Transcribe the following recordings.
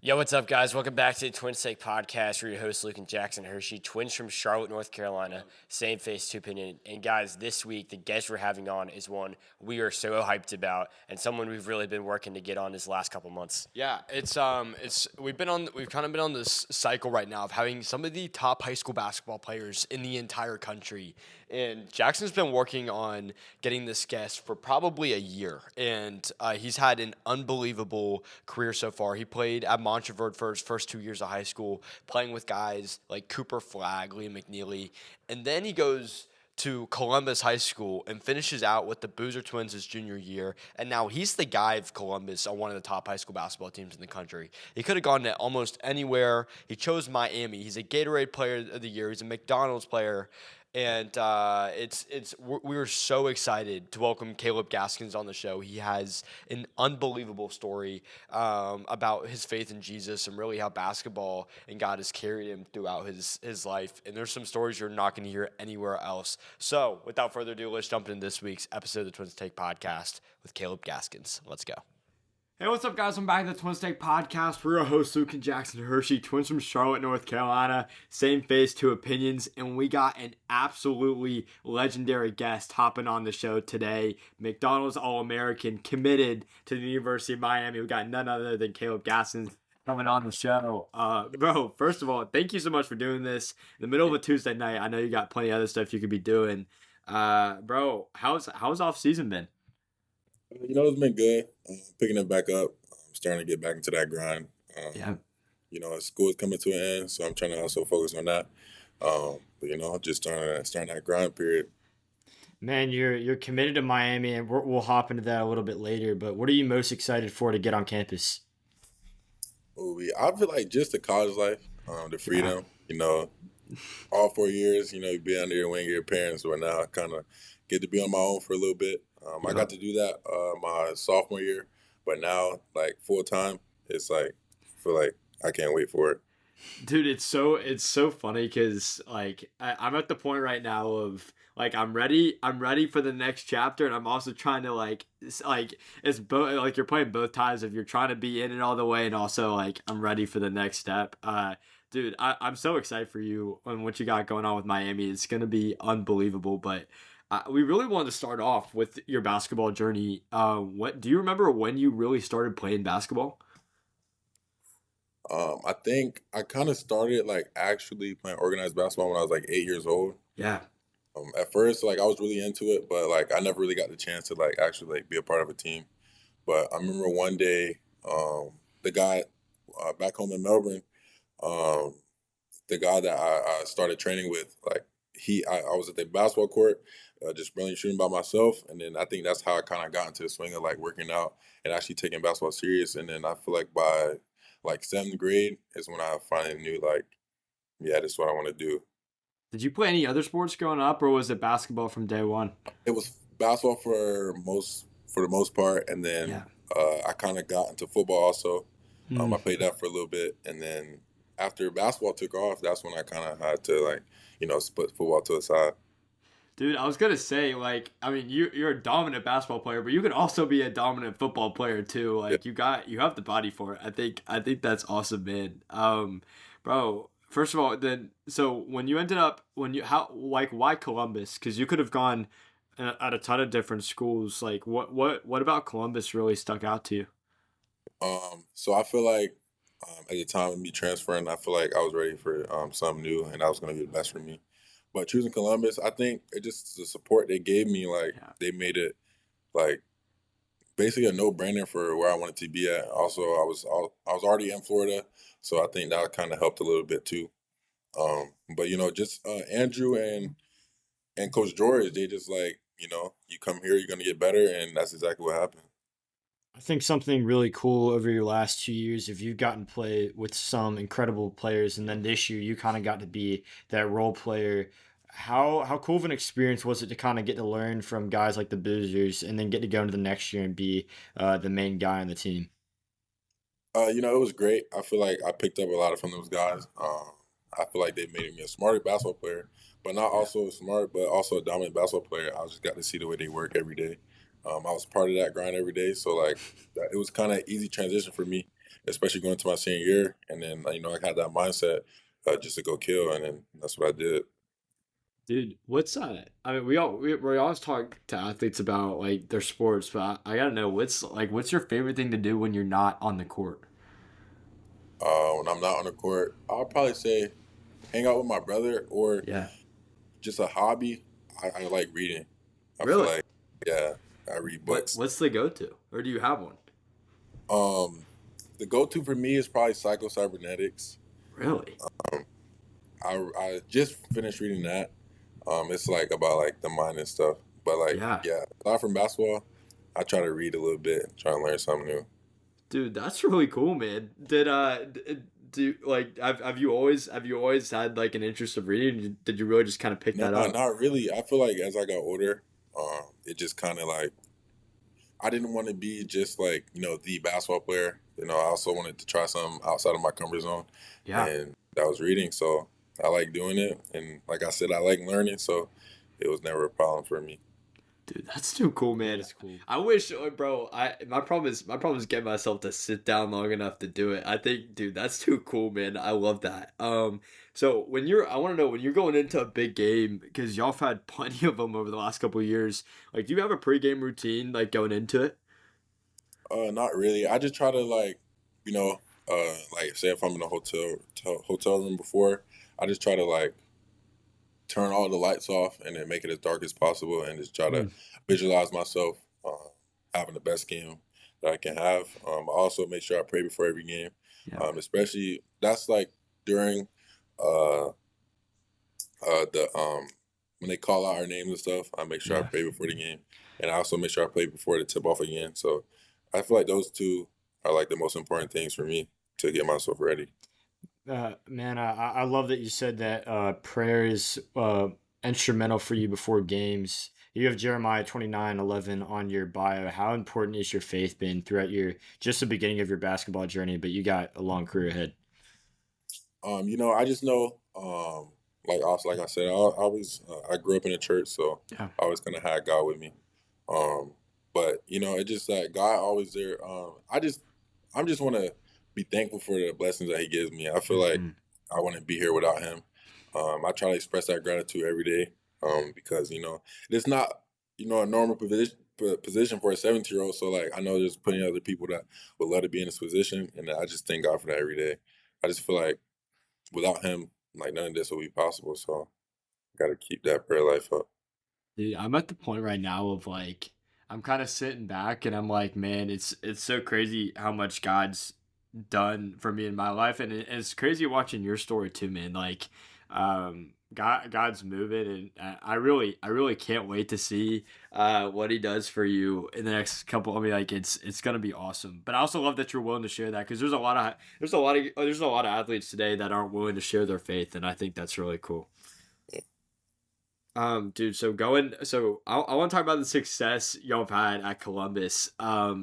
Yo, what's up, guys? Welcome back to the Twin State Podcast. We're your hosts, Luke and Jackson Hershey, twins from Charlotte, North Carolina. Same face, two opinion. And guys, this week the guest we're having on is one we are so hyped about, and someone we've really been working to get on this last couple months. Yeah, we've kind of been on this cycle right now of having some of the top high school basketball players in the entire country. And Jackson's been working on getting this guest for probably a year, and he's had an unbelievable career so far. He played at Montroverde for his first 2 years of high school, playing with guys like Cooper Flagg, Liam McNeely, and then he goes to Columbus High School and finishes out with the Boozer Twins his junior year, and now he's the guy of Columbus on one of the top high school basketball teams in the country. He could have gone to almost anywhere. He chose Miami. He's a Gatorade Player of the Year. He's a McDonald's player. And we were so excited to welcome Caleb Gaskins on the show. He has an unbelievable story about his faith in Jesus and really how basketball and God has carried him throughout his life. And there's some stories you're not going to hear anywhere else. So without further ado, let's jump into this week's episode of the Twins Take Podcast with Caleb Gaskins. Let's go. Hey, what's up, guys? I'm back at the Twin State Podcast. We're your hosts, Luke and Jackson Hershey, twins from Charlotte, North Carolina. Same face, two opinions. And we got an absolutely legendary guest hopping on the show today. McDonald's All-American, committed to the University of Miami. We got none other than Caleb Gaskins coming on the show. Bro, first of all, thank you so much for doing this. In the middle of a Tuesday night, I know you got plenty of other stuff you could be doing. Bro, how's off-season been? It's been good. Picking it back up. I'm starting to get back into that grind. Yeah. School's coming to an end, so I'm trying to also focus on that. Just starting that grind period. Man, you're committed to Miami, and we'll hop into that a little bit later. But what are you most excited for to get on campus? I feel like just the college life, the freedom. All 4 years. You be under your wing of your parents, but now I kind of get to be on my own for a little bit. I got to do that my sophomore year, but now like full time, it's like I feel like I can't wait for it. Dude, it's so funny because like I'm at the point right now of like I'm ready for the next chapter, and I'm also trying to it's both, like you're playing both times of you're trying to be in it all the way, and also like I'm ready for the next step. Dude, I'm so excited for you and what you got going on with Miami. It's gonna be unbelievable, but. We really wanted to start off with your basketball journey. What do you remember when you really started playing basketball? I think I kind of started like actually playing organized basketball when I was like 8 years old. Yeah. At first, like I was really into it, but like I never really got the chance to like actually like be a part of a team. But I remember one day, the guy back home in Melbourne, the guy that I started training with, like I was at the basketball court, just really shooting by myself, and then I think that's how I kind of got into the swing of like working out and actually taking basketball serious. And then I feel like by like 7th grade is when I finally knew like, yeah, this is what I want to do. Did you play any other sports growing up, or was it basketball from day one? It was basketball for the most part, and then I kind of got into football also. I played that for a little bit, and then after basketball took off, that's when I kind of had to like, split football to the side. Dude, I was gonna say, like, I mean, you're a dominant basketball player, but you could also be a dominant football player too. Like, Yeah. you have the body for it. I think that's awesome, man. Bro, first of all, then so when you ended up why Columbus? Because you could have gone at a ton of different schools. Like, what about Columbus really stuck out to you? So I feel like at the time of me transferring, I feel like I was ready for something new, and that was going to be the best for me. But choosing Columbus, I think it just the support they gave me, like they made it like basically a no-brainer for where I wanted to be at. Also, I was already in Florida, so I think that kind of helped a little bit too. But just Andrew and Coach George, they just like you come here, you're gonna get better, and that's exactly what happened. I think something really cool over your last 2 years, if you've gotten to play with some incredible players, and then this year you kind of got to be that role player. How cool of an experience was it to kind of get to learn from guys like the Boozers, and then get to go into the next year and be the main guy on the team? It was great. I feel like I picked up a lot from those guys. I feel like they made me a smarter basketball player, but not also smart, but also a dominant basketball player. I just got to see the way they work every day. I was part of that grind every day, so like it was kind of easy transition for me especially going to my senior year. And then, you know, I had that mindset just to go kill, and then that's what I did. Dude, what's I mean, we always talk to athletes about like their sports, but I gotta know what's your favorite thing to do when you're not on the court? When I'm not on the court, I'll probably say hang out with my brother or Yeah. just a hobby. I like reading. I feel Really? like, yeah, I read books. What's the go to? Or do you have one? Um, the go-to for me is probably Psycho-Cybernetics. Really? I just finished reading that. It's like about like the mind and stuff. But like, Yeah. yeah, aside from basketball, I try to read a little bit, try to learn something new. Dude, that's really cool, man. Do like have you always had like an interest of reading? Did you really just kind of pick No, that up? not really. I feel like as I got older, it just kind of like I didn't want to be just like, you know, the basketball player. You know, I also wanted to try something outside of my comfort zone, Yeah. and that was reading. So I like doing it, and like I said, I like learning. So it was never a problem for me. Dude, that's too cool, man. That's cool. I wish, bro. My problem is getting myself to sit down long enough to do it. I think, dude, that's too cool, man. I love that. So I want to know when you're going into a big game because y'all have had plenty of them over the last couple of years. Like, do you have a pregame routine like going into it? Not really. I just try to like, you know, like say if I'm in a hotel room before, I just try to like turn all the lights off and then make it as dark as possible and just try to Mm. visualize myself having the best game that I can have. I also make sure I pray before every game, Yeah. especially that's like during uh, the when they call out our names and stuff. I make sure I Yeah. pray before the game, and I also make sure I pray before the tip off again. So I feel like those two are like the most important things for me to get myself ready. Man, I love that you said that prayer is instrumental for you before games. You have Jeremiah 29:11 on your bio. How important is your faith been throughout your just the beginning of your basketball journey, but you got a long career ahead? You know, I just know, like also, like I said, I grew up in a church, so Yeah. I always kind of had God with me. Um, but you know, it just that God always there. I'm just want to be thankful for the blessings that He gives me. I feel like Mhm. I wouldn't be here without Him. I try to express that gratitude every day. Because you know, it's not a normal position for a 17-year-old. So like, I know there's plenty of other people that would love to be in this position, and I just thank God for that every day. I just feel like without him, like none of this would be possible. So got to keep that prayer life up. Dude, I'm at the point right now of like I'm kind of sitting back and I'm like, man, it's so crazy how much God's done for me in my life, and it's crazy watching your story too, man. Like, God's moving, and I really can't wait to see what He does for you in the next couple. I mean, like it's gonna be awesome. But I also love that you're willing to share that because there's a lot of athletes today that aren't willing to share their faith, and I think that's really cool. Dude, so I want to talk about the success y'all have had at Columbus. I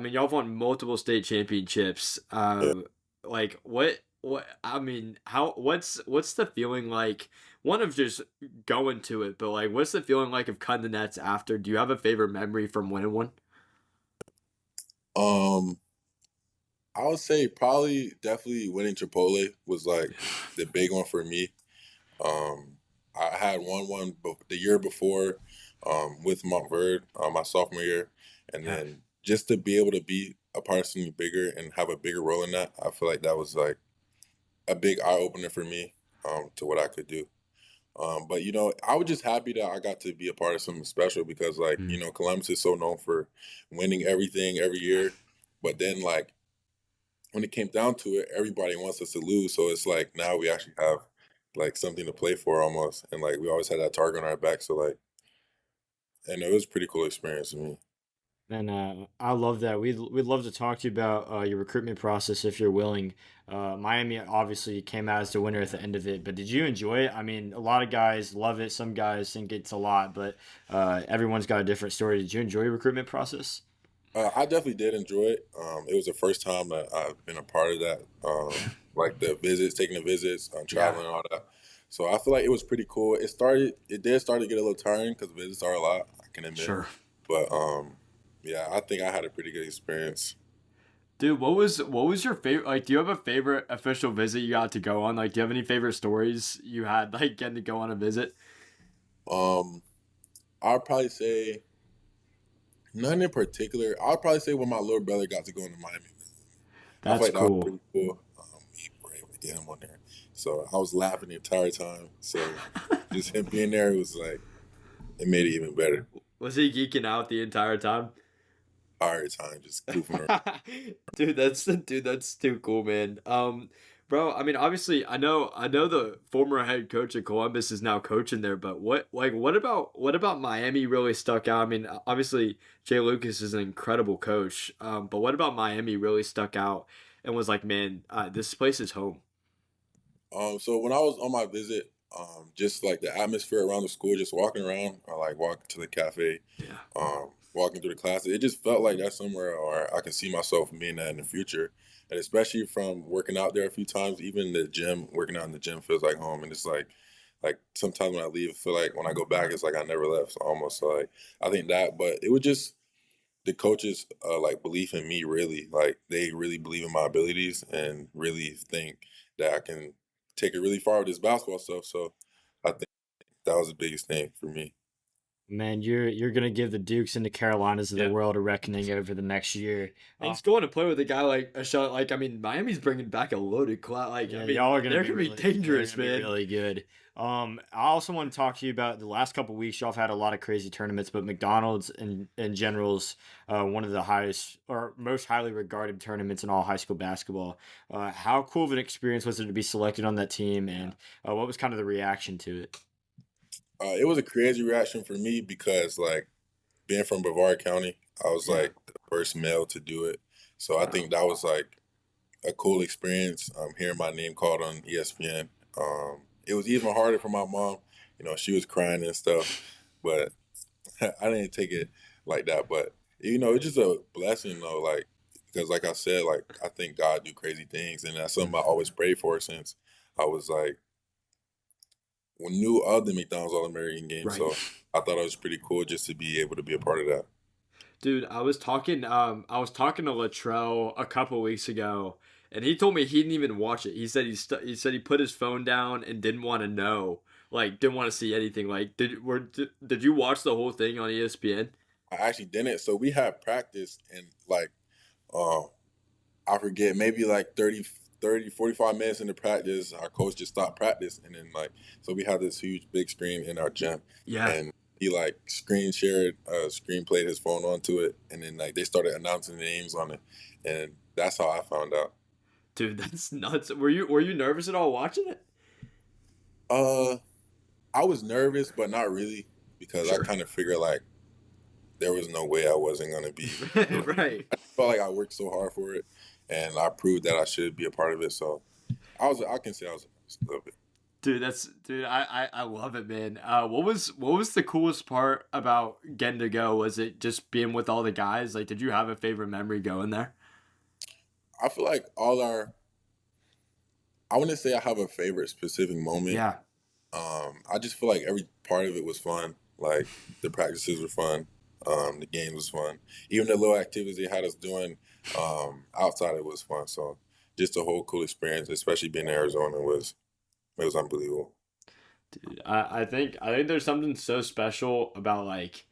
mean, y'all have won multiple state championships. Yeah. Like I mean, what's the feeling like? One of just going to it, but like, what's the feeling like of cutting the nets after? Do you have a favorite memory from winning one? Um, I would say probably definitely winning Chipotle was like the big one for me. Um, I had won one the year before with Montverde my sophomore year, and Yeah. then just to be able to be a part of something bigger and have a bigger role in that, I feel like that was like a big eye opener for me to what I could do. But you know, I was just happy that I got to be a part of something special because, like, you Mm. know, Columbus is so known for winning everything every year. But then, like, when it came down to it, everybody wants us to lose. So it's like now we actually have like something to play for almost, and like we always had that target on our back. So like, and it was a pretty cool experience to me. And I love that. We'd love to talk to you about your recruitment process if you're willing. Miami obviously came out as the winner at the end of it, but did you enjoy it? I mean, a lot of guys love it. Some guys think it's a lot, but everyone's got a different story. Did you enjoy your recruitment process? I definitely did enjoy it. It was the first time that I've been a part of that, like the visits, taking the visits, Yeah. traveling, and all that. So I feel like it was pretty cool. It did start to get a little tiring because visits are a lot. I can admit, Sure. but yeah, I think I had a pretty good experience. Dude, what was your favorite? Like, do you have a favorite official visit you got to go on? Like, do you have any favorite stories you had like getting to go on a visit? Um, I'd probably say none in particular. I'd probably say when my little brother got to go into Miami. I feel That's like that was cool. pretty cool. We were able to get him on there, so I was laughing the entire time. So just him being there was like it made it even better. Was he geeking out the entire time? Entire time, just goofing around. That's too cool, man. Bro, I mean, obviously, I know the former head coach of Columbus is now coaching there, but what about Miami really stuck out? I mean, obviously, Jay Lucas is an incredible coach, but what about Miami really stuck out and was like, man, this place is home. So when I was on my visit, just like the atmosphere around the school, just walking around or like walking to the cafe, Yeah. walking through the classes, it just felt like that's somewhere where I can see myself being at in the future. And especially from working out there a few times, even the gym, working out in the gym feels like home. And it's like sometimes when I leave, I feel like when I go back, it's like I never left. So almost like I think that, but it was just the coaches like belief in me really. Like they really believe in my abilities and really think that I can take it really far with this basketball stuff. So I think that was the biggest thing for me. Man, you're gonna give the Dukes and the Carolinas of the Yeah. world a reckoning over the next year. Thanks going to play with a guy like a shot. Like, I mean, Miami's bringing back a loaded class. Like, Yeah, I mean, y'all are gonna they're be gonna be really, dangerous, they're gonna be man. really good. I also want to talk to you about the last couple weeks. Y'all have had a lot of crazy tournaments, but McDonald's in general's one of the highest or most highly regarded tournaments in all high school basketball. How cool of an experience was it to be selected on that team, and what was kind of the reaction to it? It was a crazy reaction for me because like being from Brevard County, I was Yeah. like the first male to do it. So I Wow. think that was like a cool experience. Hearing my name called on ESPN. It was even harder for my mom. You know, she was crying and stuff, but I didn't take it like that. But you know, it's just a blessing though. Like because, like I said, like I think God do crazy things, and that's something I always prayed for since I was like knew of the McDonald's All American game. Right. So I thought it was pretty cool just to be able to be a part of that. Dude, I was talking to Latrell a couple weeks ago, and he told me he didn't even watch it. He said he put his phone down and didn't want to know, like didn't want to see anything. Like, did you watch the whole thing on ESPN? I actually didn't. So we had practice and like uh, I forget, maybe like 45 minutes into practice, our coach just stopped practice. And then, like, so we had this huge big screen in our gym. Yeah. And he, like, screen played his phone onto it. And then, like, they started announcing the names on it. And that's how I found out. Dude, that's nuts. Were you nervous at all watching it? Uh, I was nervous, but not really, because I Sure. kind of figured, like, there was no way I wasn't going to be. Right. I felt like I worked so hard for it. And I proved that I should be a part of it. So I can say I was a little bit. Dude, I love it, man. What was the coolest part about getting to go? Was it just being with all the guys? Like, did you have a favorite memory going there? I feel like I wouldn't say I have a favorite specific moment. Yeah. I just feel like every part of it was fun. Like the practices were fun. The game was fun. Even the little activities they had us doing outside it was fun. So just a whole cool experience, especially being in Arizona was unbelievable. Dude, I think there's something so special about like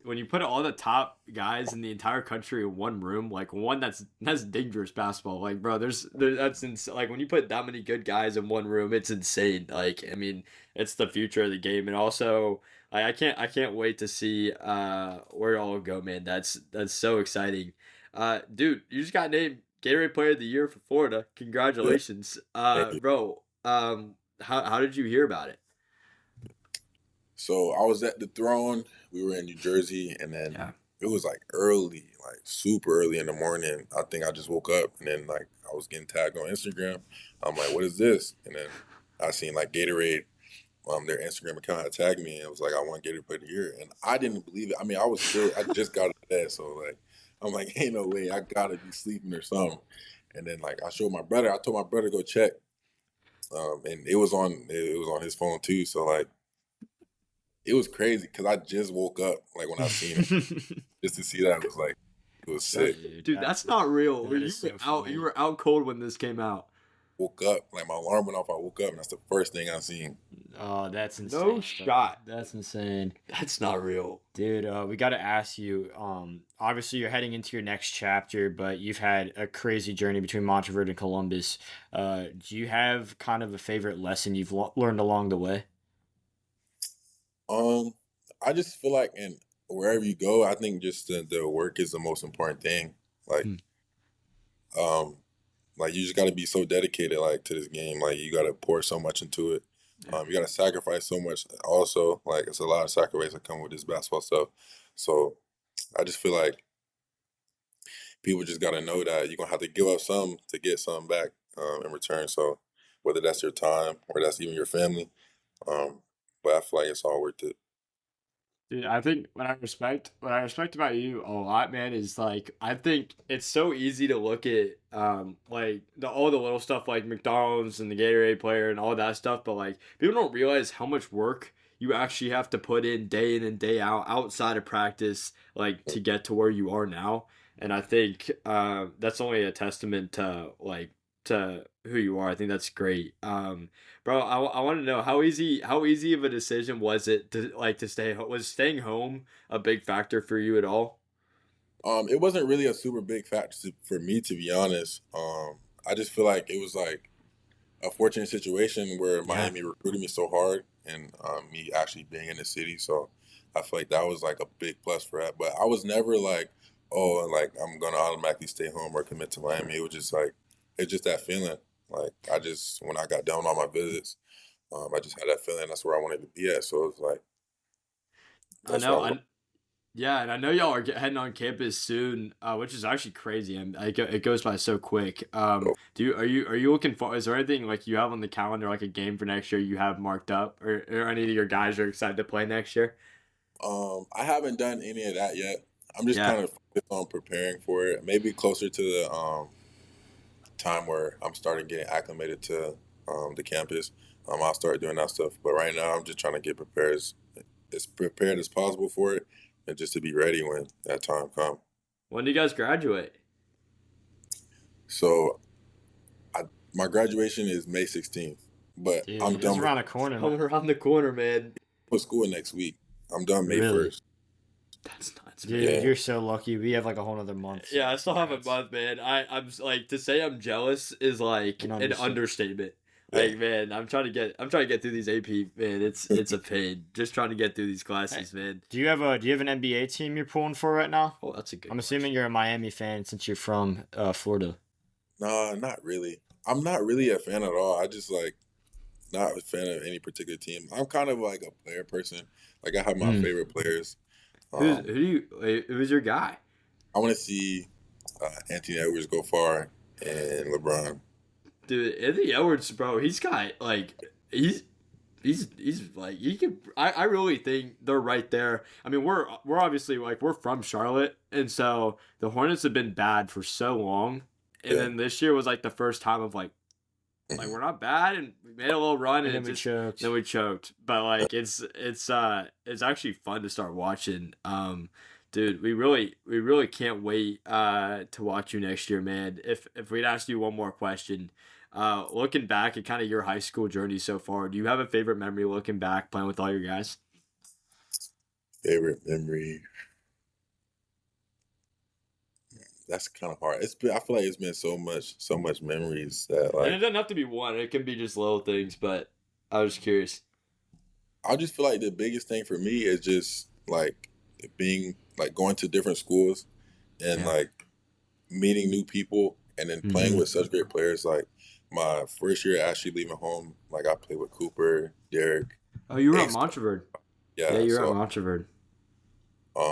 when you put all the top guys in the entire country in one room, like one that's dangerous basketball. Like, bro, like when you put that many good guys in one room, it's insane. Like, I mean, it's the future of the game, and also I can't wait to see where it all go, man. That's so exciting. Dude, you just got named Gatorade Player of the Year for Florida. Yeah, Congratulations, thank you. bro. How did you hear about it? So I was at the Throne. We were in New Jersey, and then Yeah. it was like early, like super early in the morning. I think I just woke up, and then like I was getting tagged on Instagram. I'm like, "What is this?" And then I seen like Gatorade, their Instagram account had tagged me, and it was like, "I want Gatorade Player of the Year," and I didn't believe it. I mean, I just got out of bed, so like, I'm like, "Ain't no way, I gotta be sleeping or something." And then like I showed my brother. I told my brother to go check, and it was on his phone too. So like. It was crazy because I just woke up like when I seen it just to see that it was like It was sick. Dude, that's not real. that You is were so out. funny. You were out cold when this came out. Woke up, like my alarm went off. I woke up, and that's the first thing I seen. Oh, that's insane. No shot. That's insane. That's not real. Dude, we got to ask you. Obviously, you're heading into your next chapter, but you've had a crazy journey between Monteverde and Columbus. Do you have kind of a favorite lesson you've learned along the way? I just feel like, in wherever you go, I think just the work is the most important thing. Like, um, like you just got to be so dedicated, like, to this game. Like, you got to pour so much into it. You got to sacrifice so much. Also, like, it's a lot of sacrifice that come with this basketball stuff. So, I just feel like people just got to know that you're gonna have to give up some to get some back in return. So, whether that's your time or that's even your family, but I feel like it's all worth it. Dude, I think what I respect about you a lot, man, is like I think it's so easy to look at like all the little stuff like McDonald's and the Gatorade player and all that stuff, but like people don't realize how much work you actually have to put in and day out outside of practice, like to get to where you are now. And I think that's only a testament to like to who you are. I think that's great. Bro, I want to know how easy of a decision was it to like to stay home? Was staying home a big factor for you at all? It wasn't really a super big factor for me, to be honest. I just feel like it was like a fortunate situation where Miami recruited me so hard, and me actually being in the city. So I feel like that was like a big plus for that. But I was never like, oh, like I'm gonna automatically stay home or commit to Miami. It was just like, it's just that feeling. Like I just, when I got done on my visits, I just had that feeling that's where I wanted to be at. So it was like, I know. Yeah, and I know y'all are heading on campus soon, which is actually crazy, and it goes by so quick. Are you looking for? Is there anything like you have on the calendar, like a game for next year you have marked up, or any of your guys are excited to play next year? I haven't done any of that yet. I'm just kind of focused on preparing for it. Maybe closer to the time where I'm starting getting acclimated to the campus, I'll start doing that stuff. But right now, I'm just trying to get as prepared as possible for it, and just to be ready when that time comes. When do you guys graduate? So, my graduation is May 16th, but Dude, I'm done around the corner. Coming around the corner, man. with school next week. I'm done May Really? 1st. That's nuts, Dude, man. Yeah. you're so lucky. We have like a whole other month. Yeah, I still have a month, man. I'm like to say I'm jealous is like An an understatement. Like, man, I'm trying to get through these AP, man. It's a pain. Just trying to get through these classes, man. Do you have an NBA team you're pulling for right now? Oh, that's a good. I'm assuming you're a Miami fan since you're from Florida. No, not really. I'm not really a fan at all. I just like not a fan of any particular team. I'm kind of like a player person. Like I have my favorite players. Who's your guy? I want to see Anthony Edwards go far and LeBron. Dude, Anthony Edwards, bro, he's got like he's like he could. I really think they're right there. I mean, we're obviously like we're from Charlotte, and so the Hornets have been bad for so long, and then this year was like the first time of like we're not bad, and we made a little run, and then we choked. Then we choked, but like it's actually fun to start watching. Dude, we really can't wait to watch you next year, man. If we'd ask you one more question, looking back at kind of your high school journey so far, do you have a favorite memory looking back playing with all your guys? Favorite memory? That's kind of hard. I feel like it's been so much memories that And it like doesn't have to be one. It can be just little things, but I was curious. I just feel like the biggest thing for me is just like being like going to different schools and like meeting new people and then playing with such great players. Like my first year actually leaving home, like I played with Cooper, Derek. Oh, you were at Ace. Monteverde. Yeah, you were so at Monteverde.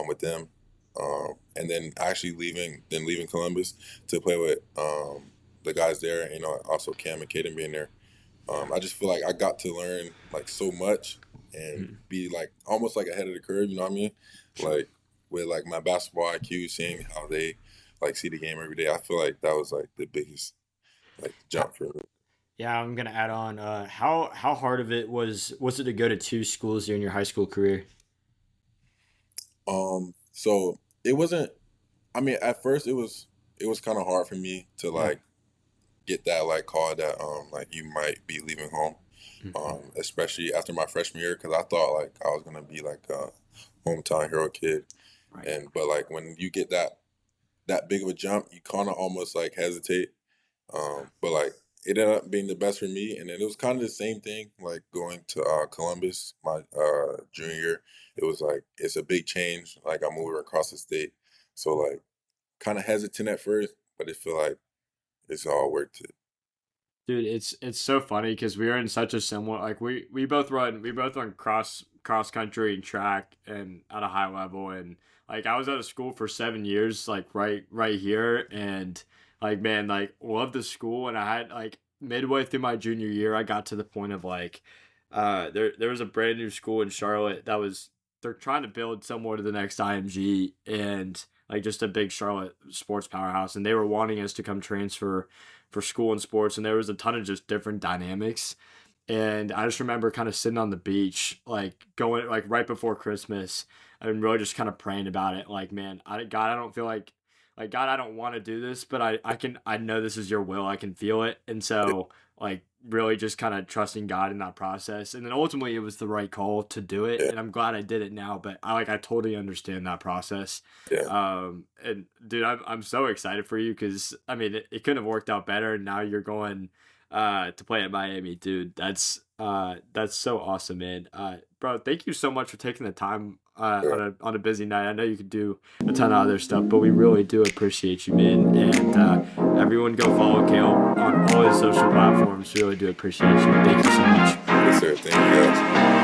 with them. And then actually leaving Columbus to play with the guys there, you know, also Cam and Caden being there. I just feel like I got to learn like so much and be like almost like ahead of the curve, you know what I mean? Like with like my basketball IQ, seeing how they like see the game every day. I feel like that was like the biggest like jump for me. Yeah, I'm gonna add on. How hard of it was it to go to two schools during your high school career? So it wasn't. I mean, at first it was kind of hard for me to like get that like call that like you might be leaving home, especially after my freshman year because I thought like I was gonna be like a hometown hero kid, Right. and but like when you get that big of a jump, you kind of almost like hesitate. But like it ended up being the best for me, and then it was kind of the same thing like going to Columbus my junior year. It was like it's a big change. Like I'm moving across the state, so like kind of hesitant at first, but it feel like it's all worth it. Dude, it's so funny because we are in such a similar like we both run cross country and track and at a high level and like I was out of school for 7 years like right here and like man like loved the school and I had like midway through my junior year I got to the point of like there was a brand new school in Charlotte that was they're trying to build somewhere to the next IMG and like just a big Charlotte sports powerhouse and they were wanting us to come transfer for school and sports and there was a ton of just different dynamics and I just remember kind of sitting on the beach like going like right before Christmas and really just kind of praying about it like man God I don't feel like God I don't want to do this but I know this is your will I can feel it and so like really just kind of trusting God in that process and then ultimately it was the right call to do it Yeah, and I'm glad I did it now but I totally understand that process yeah, and dude, I'm so excited for you because I mean it couldn't have worked out better. And now you're going to play at Miami, dude. That's so awesome, man. Bro, thank you so much for taking the time yeah. on a busy night. I know you could do a ton of other stuff, but we really do appreciate you, man. And everyone go follow Caleb on all his social platforms. Really do appreciate you. Thank you so much. Yes, sir. Thank you guys.